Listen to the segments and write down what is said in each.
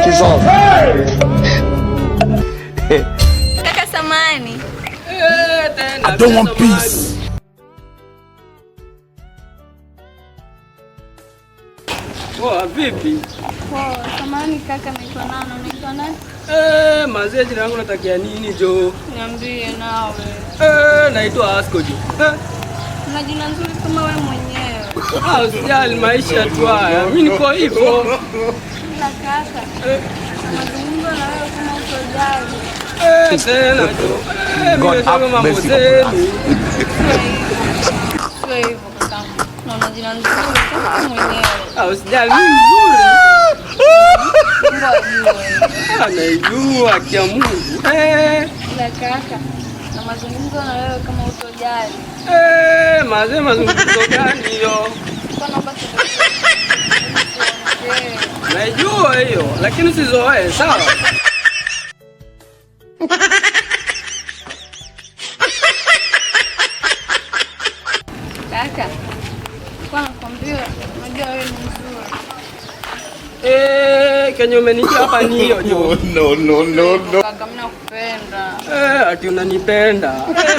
Kizozo. Kaka samani. I don't want peace. Poa vipi? Poa, samani kaka, naitwa Nana, unaitwa nani? Mazee jina langu natakia nini jo? Niambie nawe. Naitwa Asko jo. Una jina nzuri kama wewe mwenyewe. Usijali maisha tu haya. Mimi niko hivyo. Ila kaka, mazungumzo na wewe kama utojali. Tena jo. Mimi nataka mambo zenu. Sio hivyo kaka. Na una jina nzuri kama mwenyewe. Usijali mimi nzuri. Naijua kia Mungu. Ila kaka, na mazungumzo na wewe kama utojali. Mazee mazungumzo gani hiyo? Naijua hiyo, lakini usizoee, sawa? Kaka, kwa nakwambia, unajua wewe ni mzuri. Kenye umenijia hapa ni hiyo jo. No. Kaka, mimi nakupenda. Ati unanipenda.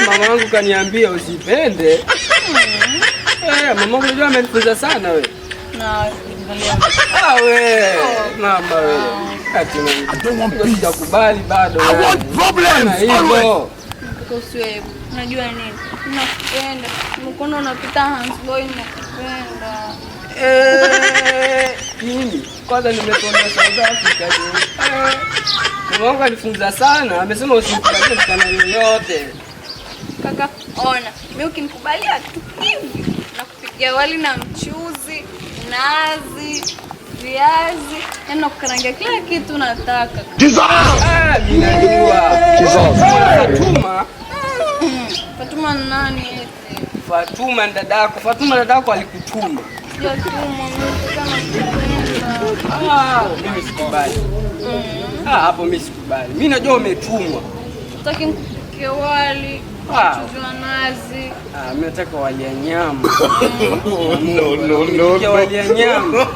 Mama wangu kaniambia usipende. Mama wangu unajua amenifunza sana we. Na we. Mama we. Ati sijakubali bado. I want problems. Hivyo. usiwe, unajua nini? Nakupenda. Mkono unapita Hansboy, nakupenda. Mimi kwanza nimetoka South Africa. Mama wangu alifunza sana, amesema usimkubalie msichana yoyote. Kaka, ona, mimi ukinikubalia tu hivi nakupikia wali na mchuzi, nazi, viazi, yaani nakukarangia kila kitu nataka. Mimi najua. Fatuma. Fatuma nani eti? Fatuma dadako. Fatuma dadako alikutuma. Sio tuma, mimi kama mimi sikubali. Hapo mimi sikubali. Mimi najua umetumwa. Nataka nikupikie wali, mchuzi wa nazi. Mimi nataka wali ya nyama. No. Ya wali ya nyama.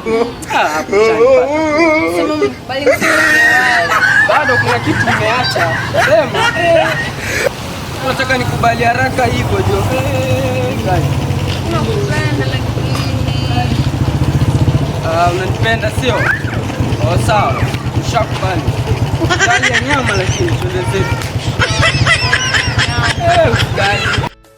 Hapo Sema mbali wali. Bado kuna kitu nimeacha. Sema. Nataka nikubali haraka hivyo jo. Nakupenda lakini. Unanipenda sio? Sawa. Ushakubali. Wali ya nyama lakini tuende zetu.